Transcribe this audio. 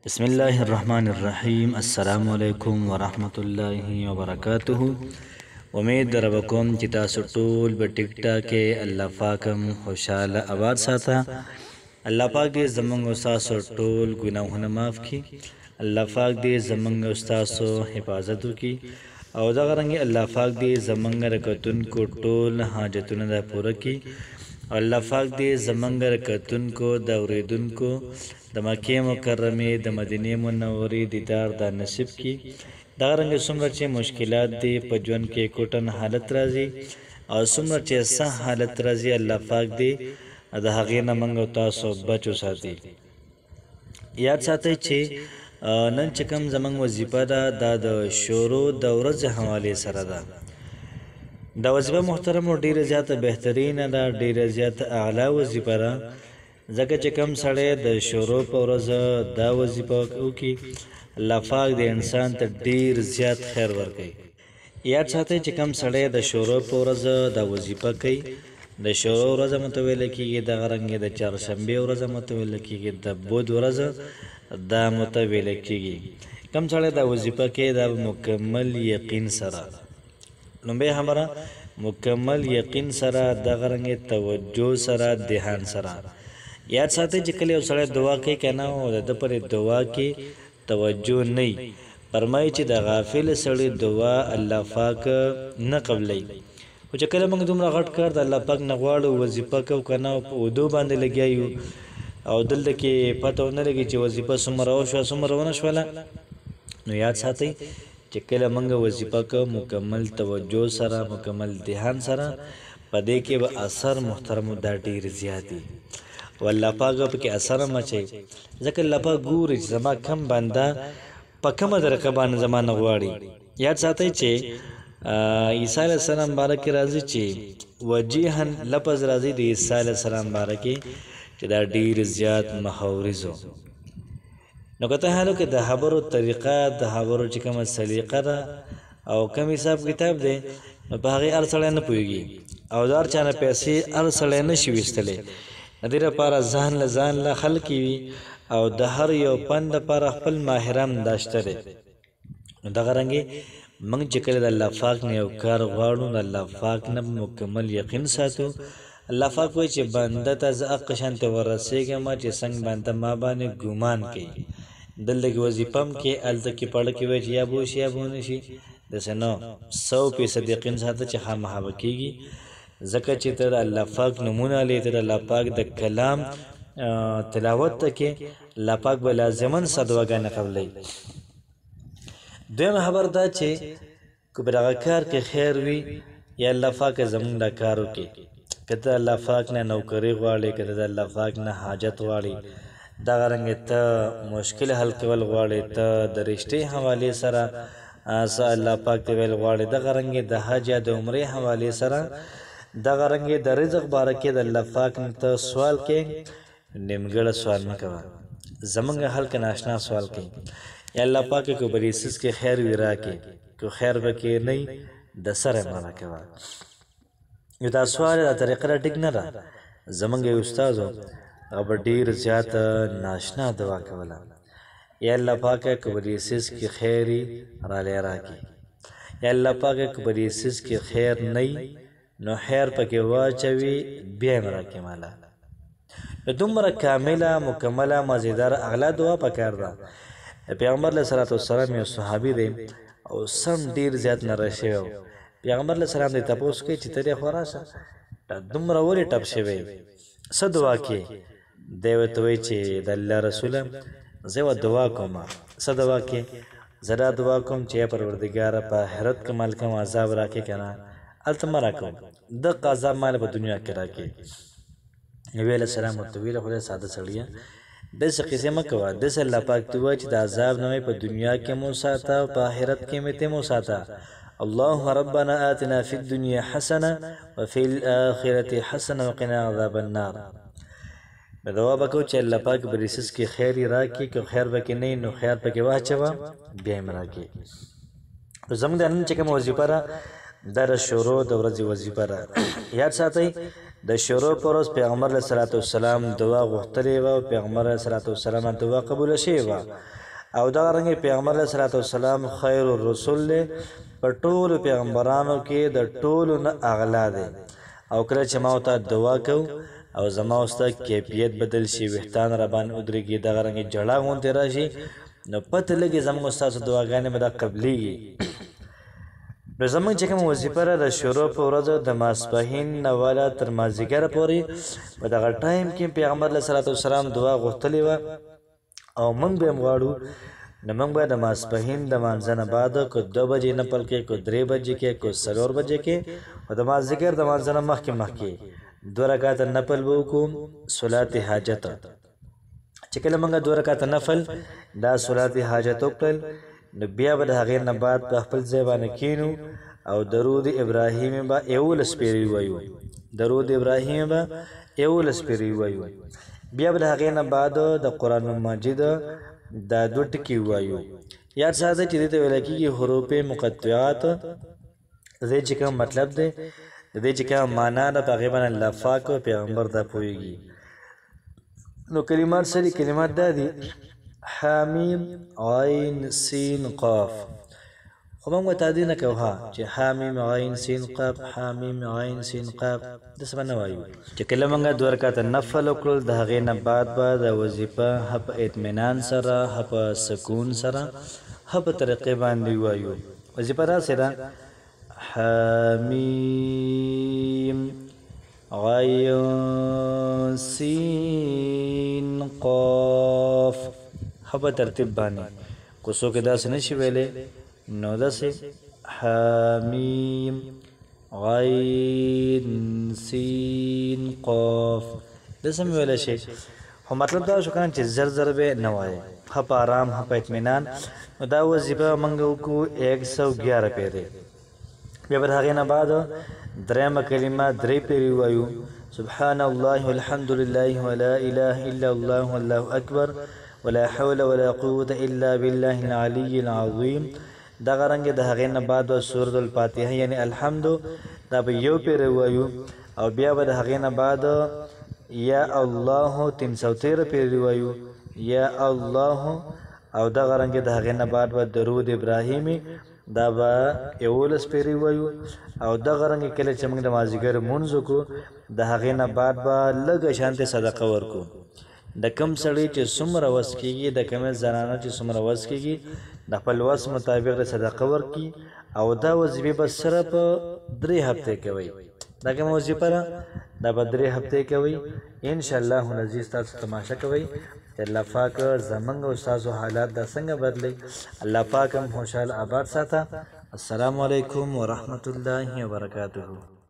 بسم الله الرحمن الرحیم. السلام علیکم ورحمت الله وبرکاته. امید دربکم چې تاسو ټول په ټیک ټاک کې الله پاکم خوشاله آباد ساته. الله پاک دې زمونږ او تاسو ټول ګناهونه معاف کړي. الله پاک دې زمونږ او تاسو حفاظت وکړي او دغه رنګ الله پاک دې زمونږ رکعتونکو ټول حاجتونه دا پوره کړي. الله پاک دې زمونږ رکعتونکو د اوریدونکو د مکې مکرمې د مدینې منورې دیدار دا نصیب کړي. دغه رنګ څومره چې مشکلات دې په ژوند کې کوټن حالت راځي او څومره چې سه حالت راځي الله پاک دې د هغې نه موږ او تاسو بچ وساتي. یاد ساتئ چې نن چې کوم زموږ وظیفه ده دا د شروع د ورځې حوالې سره ده. دا وظیفه محترمو ډیره زیاته بهترینه ده، ډیره زیاته اعلی وظیفه ده، ځکه چې کوم سړی د شروع په ورځ دا وظیفه وکړي الله پاک د انسان ته ډیر زیات خیر ورکوي. یاد ساتئ چې کوم سړی د شروع په ورځ دا وظیفه کوي، د شروع ورځ متویل کېږي، دغه رنګې د چهارشنبې ورځ متویل کېږي، د بود ورځ دا متویل کېږي. کوم سړی دا وظیفه کوي دا مکمل یقین سره، لومبۍ خبره مکمل یقین سره، دغه رنګې توجه سره، دهان سره. یاد ساتئ چې کله یو سړی دعا کوي که نه او د ده پرې دعا کې توجه نه وي، فرمایي چې د غافل سړي دعا الله پاک نه قبلوي. خو چې کله موږ دومره غټ کار د الله پاک نه غواړو، وظیفه کوو که نه په اودو باندې لګیا یو او دلته کې پته ونه لګي چې وظیفه څومره وشوه څومره ونه شوله، نو یاد ساتئ چې کله موږ وظیفه کوو مکمل توجه سره، مکمل دهان سره، په دې کې به اثر محترمو دا ډېر زیات وي او الله پاک به پکې اثر هم اچوي، ځکه الله پاک ګوري چې زما کم بنده په کومه طریقه باندې زما نه غواړي. یاد ساتئ چې عیسی علیه السلام باره کې راځي چې وجیحن لفظ راځي د عیسی علیه السلام باره کې چې دا ډېر زیات محورز و. نو که ته حالو کې د خبرو طریقه، د خبرو چې کومه سلیقه ده او کوم حساب کتاب دی، نو په هغې هر سړی نه پوهېږي او د هر چا نه پیسې هر سړی نه شي ویستلی. د دې لپاره ځان له خلک وي او د هر یو فن لپاره خپل ماهران دا شته دی. نو دغه رنګې موږ چې کله د الله پاک نه یو کار غواړو د الله پاک نه مکمل یقین ساتو. الله پاک وایي چې بنده ته زه هغه شانتې ورسېږم چې څنګه بنده ما باندې ګمان کوي. دلته کې وظیفه هم کې هلته کې پړه کې وایي چې یا به وشي یا به ونه شي، داسې نه 100% یقین ساته چې خامخا به کېږي، ځکه چې ته د الله پاک نومونه لې، ته د الله پاک د کلام تلاوت ته کې الله پاک به لازما دعاګانې قبلوي. دویمه خبر دا چې که په دغه کار کې خیر وي یا الله پاک زموږ دا کار وکړي، که ته الله پاک نه نوکري غواړې، که ته د الله پاک نه حاجت غواړې، دغه رنګې ته مشکل حل کول غواړې، ته د رشتې حوالې سره څه الله پاک ته ویل غواړې، دغه رنګې د حج یا د عمرې حوالې سره، دغه رنګې د رزق باره کې د الله پاک نه ته سوال کې نیمګړه سوال مه کوه، زمونږ خلک ناشنا سوال کوي. یا الله پاک که بریسس کې خیر وي راکړي، که خیر به کې نه وي د سره مه راکوه. یو دا سوال دا طریقه را ټیک نه ده. زمونږ یو استاد و هغه به ډېر زیاته ناشنا دعا کوله، یا الله پاکه که بریسس کې خیر وي رالی راکړي، یا الله پاکه که بریسس کې خیر نه وي نو خیر پکې واچوي بیا یې راکړي ماله. نو دومره کامله مکمله مزیدار اغلا دعا پکار ده. پیغمبر علیه صلات وسلام یو صحابي دی او سم ډېر زیات نری شوی و. پیغمبر علیه السلام دی تپوس کوي چې ته دې خوا راشه دومره ولې ټپ شوی، څه دعا کې؟ دی ورته وایي چې د الله رسوله زه یوه دعا کوم. څه دعا کې؟ زه دا دعا کوم چې یا پروردګاره په آخرت کې مال کوم عذاب راکړې که نه هلته مه راکوم، دغه عذاب ماله په دنیا کې راکړې. نبي علیه السلام ورته ویله خدای ساده سړیه داسې قصې مه کوه، داسې الله پاک ته ووایه چې د عذاب نه مې په دنیا کې مو ساته او په آخرت کې مې ته مو ساته. اللهم ربنا آتنا فی الدنیا حسنه وفي الآخرة حسنه وقنا عذاب النار. به دعا به کوو چې الله پاک بریسس کې خیر یې راکړي، که خیر به کې نه وي نو خیر پکې واچوه بیا یې راکړي. زموږ د نن چې کومه وظیفه ده دا د شروع د ورځې وظیفه ده. یاد ساتئ د شروع پر ورځ پیغمبر علیه الصلاة والسلام دعا غوښتلې وه او پیغمبر علیه الصلاة والسلام دعا قبوله شوې وه او دغه رنګې پیغمبر علیه الصلاة والسلام خیر الرسول دی په ټولو پیغمبرانو کې د ټولو نه اغلا دی او کله چې ما ورته دعا کوو او زما اوستا کیفیت بدل شي ویښتان راباندې ودرېږي دغه رنګې جړه غوندې راشي نو پته لګي زموږ ستاسو دعاګانې به دا قبلیږي نو زموږ چې کومه وظیفه ده د شروع په ورځ د ماسپښین نه واله تر مازدیګره پورې په دغه ټایم کې پیغمبر علیه صلات وسلام دعا غوښتلې وه او موږ به یې غواړو نو موږ به د ماسپښین د مانځه نه بعد کو 2 بجې نفل کې کو 3 بجې کې کو 4 بجې کې او د مازدیګر د مانځه نه مخکې 2 رکعات نفل به وکړو صلات حاجت چې کله موږ 2 رکعات نفل دا صلات حاجت وکړل نو بیا به د هغې نه بعد په خپل ځای باندې کینو او درود ابراهیم به 11 پیرې ووایو درود ابراهیم به 11 پیرې ووایو بیا به د هغې نه بعد د قرآن مجید دا 2 ټکي ووایو یاد ساته چې دې ته ویل کېږي حروف مقطعات د دې چې کوم مطلب دی د دې چې کوم معنا ده په هغې باندې الله پاک او پیغمبر ته پوهېږي نو کلمات سری کلمات دا دي حامیم عین سین قاف خو موږ تعدیل نه کوو چې حامیم عین سین قاف حامیم عین سین قاف داسې به نه وایو چې کله موږ 2 رکعاته نفل وکړل د هغې نه بعد به د وظیفه ښه په اطمینان سره ښه په سکون سره ښه په طریقې باندې ووایو وظیفه داسې ده حامیم عین سین قاف په ترتیب باندې کو څوک داسې نشي ویلی نو داسې حامیم عین سین قاف داسې مې ویلی شي خو مطلب دا شو که نه چې زر زر به نه وایې ښه په ارام ښه په اطمینان نو دا وظیفه موږ وکړو 111 پیرې بیا به د هغې نه بعد درېیمه کلمه 3 پیرې ووایو سبحان الله والحمد لله ولا اله الا الله والله اکبر ولا حول ولا قوة إلا بالله العلي العظيم دغه رنګ د هغې نه بعد سورة الفاتحه یعنی الحمد دا به 1 پیره وایو او بیا به د هغې نه بعد یا الله 313 پیره وایو یا الله او دغه رنګ د هغې نه بعد به درود ابراهیمی دا به 11 پیره وایو او دغه رنګ کله چې موږ د مازدیګر لمونځ وکړو د هغې نه بعد به لږه شانتې صدقه ورکړو د کم سړی چې څومره وس کېږي د کمې زنانه چې څومره وس کېږي د خپل وس مطابق د صدقه ورکړي او دا وظیفې به صرف 3 هفتې کوئ دا کومه وظیفه ده دا به 3 هفتې کوئ انشاءالله العزیز تاسو تماشا کوئ چې الله پاک زموږ او ستاسو حالات دا څنګه بدلی الله پاک هم خوشحاله آباد ساته السلام علیکم ورحمت الله وبرکاته